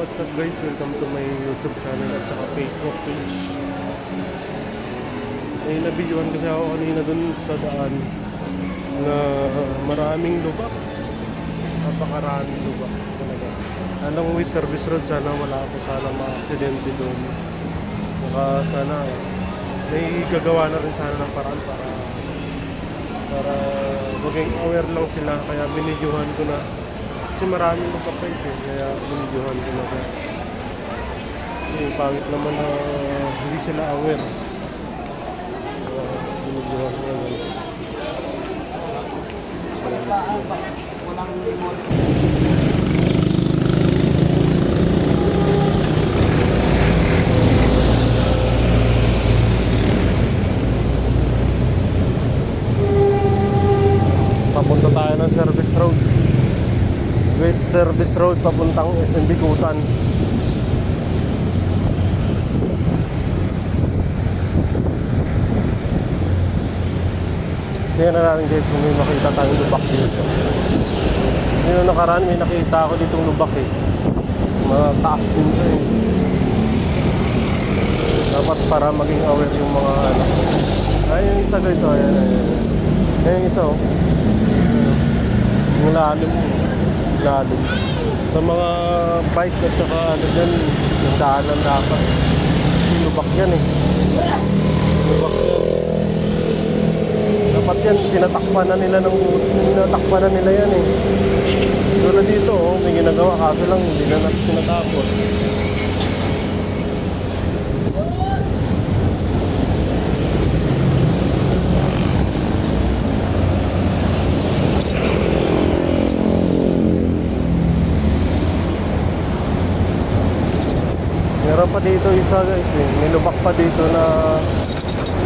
what's up guys? Welcome to my YouTube channel at saka Facebook page. May nabidyohan kasi ako kanina dun sa daan na maraming lubak. Napakaraming lubak talaga. Anong way service road, sana wala po sana mga aksidente dun. Baka sana may gagawa na rin sana ng paraan para maging aware lang sila, kaya binidyohan ko na. Kasi maraming magka-price kaya binidyohan ko na kaya. Yung pangit naman na hindi sila aware. Binidyohan ko na guys. Let's go. Papunta tayo ng service road. West Service Road papuntang SM Bikutan. Tingnan na natin guys kung may makita tayong lubak dito. Ngayon nakaraan may nakita ako ditong lubak eh. Mataas din ito eh. Dapat para maging aware yung mga ano. Ay yung isa guys, oh, ayan. Ayan yung isa oh. Yung lalim sa mga bike at saka ano dyan, yung daanan dapat lubak yan eh, lubak yan dapat yan, tinatakpan na nila yan eh. Doon dito oh, may ginagawa kaso lang hindi na natin tinatapos. Meron pa dito isa guys eh. May lubak pa dito na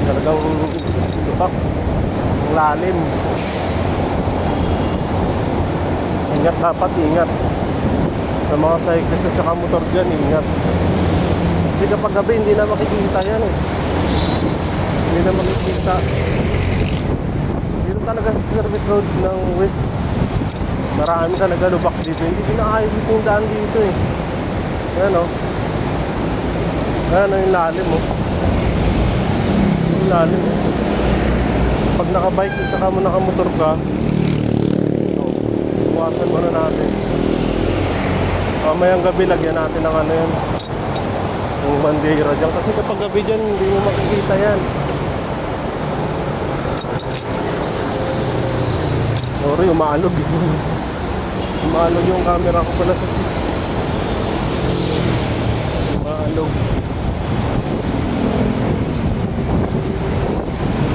talagang lubak. Ang lalim. Ingat, dapat ingat. Sa mga cyclist at saka motor dyan, ingat. Kasi kapag gabi hindi na makikita yan eh. Hindi na makikita. Dito talaga sa service road ng West, marami talaga lubak dito. Hindi pinaayos kasi yung daan dito eh. Yan o. Ayan yung lalim mo. Yung lalim mo. Pag nakabike at saka mo nakamotor ka, iwasan mo na natin. Mamayang gabi lagyan natin ng ano yan, yung bandera dyan. Kasi kapag gabi dyan hindi mo makikita yan. Sorry, umaalog. Umaalog yung camera ko pala sa tis. Umaalog.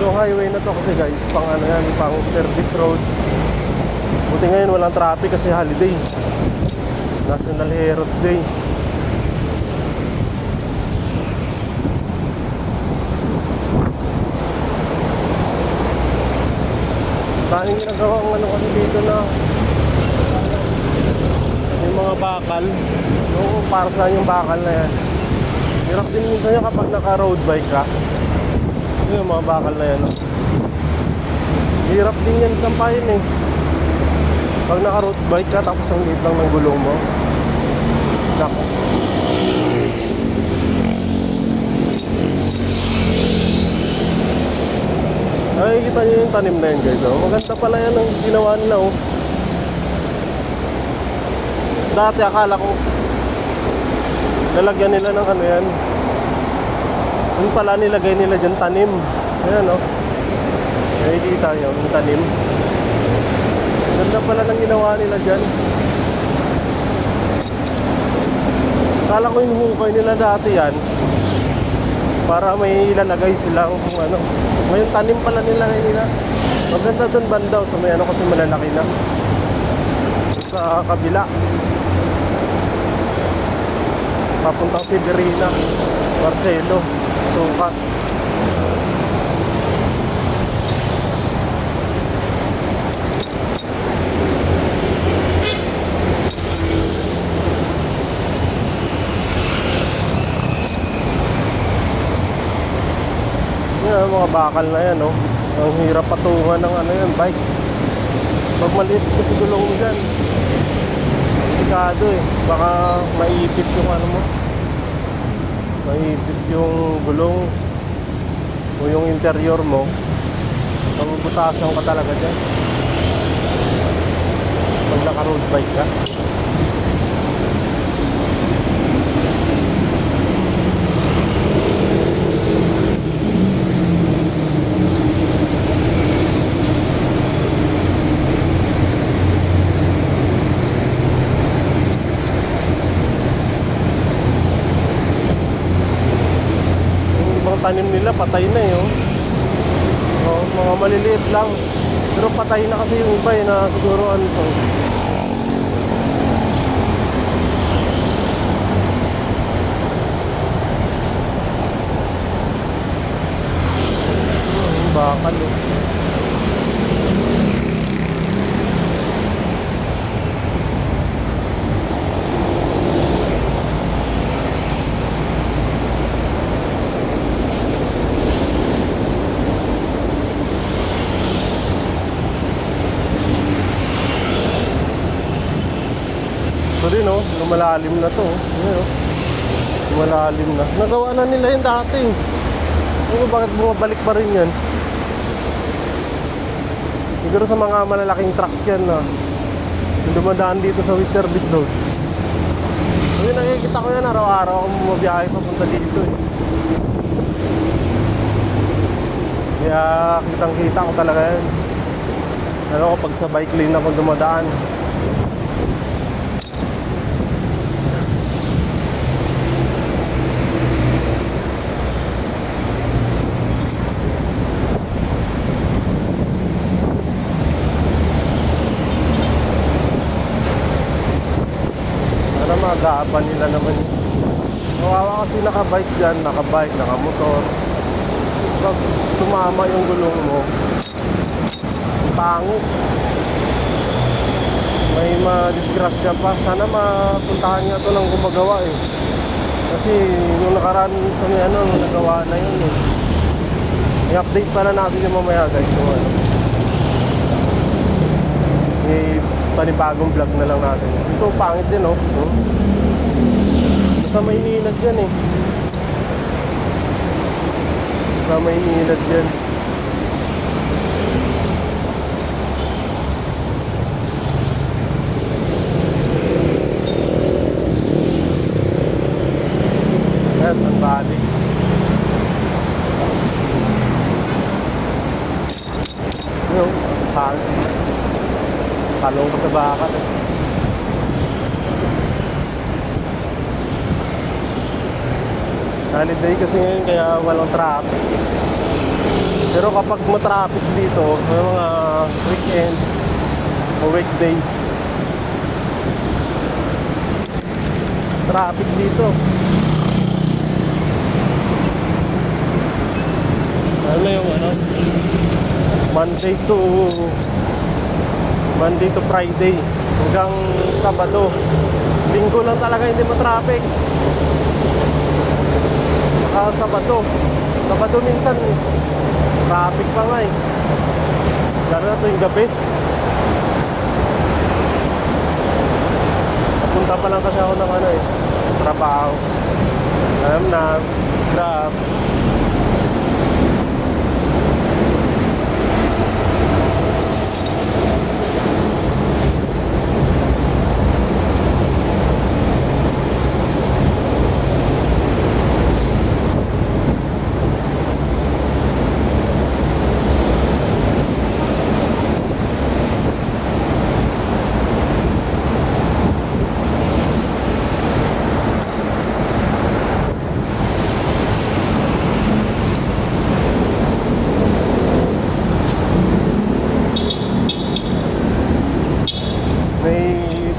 Itong highway na to kasi guys, pang ano yan, pang service road. Buti ngayon walang traffic kasi holiday, National Heroes Day. Tanging ginagawa ang ano kasi dito na yung mga bakal. No, para saan yung bakal na yan. Hirap din minsan yung kapag naka road bike ka. Yung mga bakal na yan, no? Hirap din yan sampayin eh. Pag naka-road bike ka tapos ang liit lang ng gulong mo, nako. Nakikita nyo yung tanim na yan guys, oh. Maganda pala yan ang ginawa nila oh. Dati akala ko lalagyan nila ng ano yan, yung pala nilagay nila dyan tanim. Ayan o. Nakikita nyo yung tanim. Ganda pala ng ginawa nila dyan. Kala ko yung hukay nila dati yan para may ilalagay sila kung ano. Ngayon tanim pala nilagay nila. Maganda dun bandaw sa may ano kasi malalaki na. Sa kabila papuntang Severina, Marcelo, Sukat. Yan, mga bakal na yan, oh. Ang hirap patungan ng ano yan, bike. Pag maliit kasi gulong mo dyan. delikado eh. Baka maipit yung ano mo. Maipit yung gulong o yung interior mo. Mabubutasan ka talaga dyan pag naka-road bike ka. Yung ibang tanim nila patay na eh, oh. Oh, mga maliliit lang. Pero patay na kasi yung iba eh, na siguro ano to. Yung bakal eh. Ito rin oh, lumalalim na to. Ayan, oh. Lumalalim na. Nagawa na nila yung dati. Ano bakit bumabalik pa rin yan? Siguro sa mga malalaking truck yan na yung dumadaan dito sa West Service Road. Kasi nakikita ko yan araw-araw kung bumabiyahe papunta dito eh. Kaya kitang-kita ko talaga yan. Ano ko pag sa bike lane ako dumadaan. Magapan nila naman. Kawawa kasi nakabike dyan, nakabike, nakamotor. Pag tumama yung gulong mo, pangit. May madisgrasya pa. Sana mapuntahan nga to ng gumagawa eh. Kasi yung nakaraan sa may ano, nagawa na yun eh. I-update pala natin yung mamaya guys. Yung ano. Panibagong vlog na lang natin. Ito pangit din oh. Sa may ilad yan eh. Sa may ilad yan. Yes, ang bali. Yung pangit. Talong ka sa bakal eh. Holiday kasi ngayon kaya walang traffic. Pero kapag matraffic dito, may mga weekends o weekdays, traffic dito. Ano yung ano? Monday to Friday hanggang Sabado. Linggo lang talaga hindi matraffic. Sabado minsan traffic pa nga eh. Lalo na ito yung gabi. Napunta pa lang kasi ako ng ano eh, trabaho. Alam na, Grab.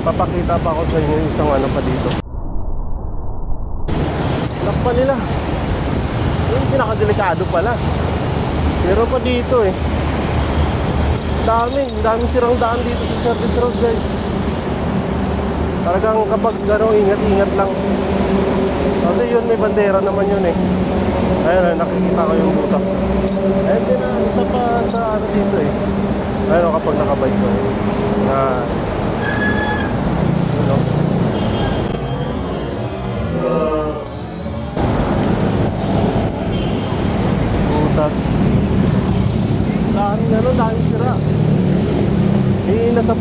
Papakita pa ako sa inyo isang ano pa dito. Lock pa nila. Yung pinakadelikado pala. Pero pa dito eh. Dami sirang daan dito sa service road guys. Talagang kapag gano'ng ingat-ingat lang. Kasi yun may bandera naman yun eh. Ayun, nakikita ko yung butas. Ayun din na, isa pa sa ano dito eh. Ayun kapag nakabike ko.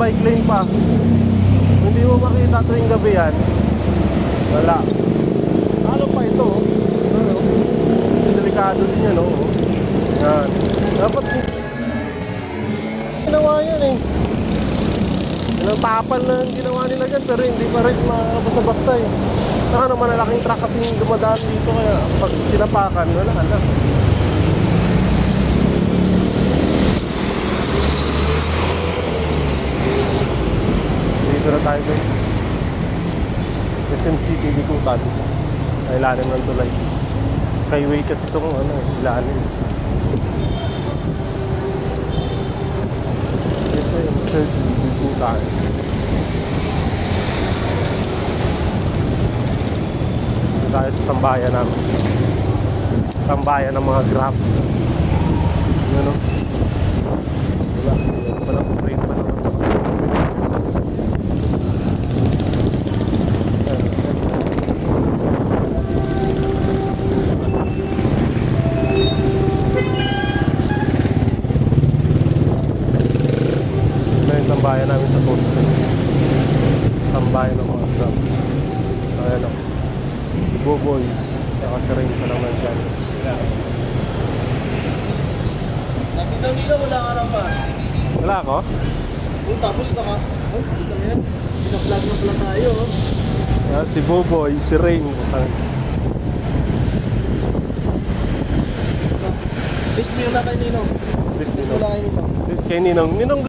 bike lane pa. Hindi mo makita tuwing gabi yan. Wala. Ano pa ito? Ano? Delikado din yan, oh. Yan. Dapat ginawa yan eh. Ilang tapal na yung ginawa nila dyan, pero hindi pa rin basta-basta eh. Saka naman malaking truck kasi yung dumadaan dito, kaya pag tinapakan, wala na. Dito na tayo guys. SM City, Bikutan. Ay, ilalim ng tulay. Skyway kasi itong ilalim. SM City, Bikutan. Dito tayo sa tambayan namin. Tambayan ng mga Grab. Yun o. Relax. Walang spray pa naman. Tambayan namin sa poste. Tambayan ng mga Grab. Ayan o. Si Boboy. Kasi rin pa lang nandyan. Sabi daw nila wala ka raw pa. Wala ako? Tapos naka... Oh, ito yan. Pina-vlog na pala tayo. Ayan, si Boboy, si Rain. Please me na kay Ninong. Please Please me na kay Ninong. Please kay Ninong. Ninong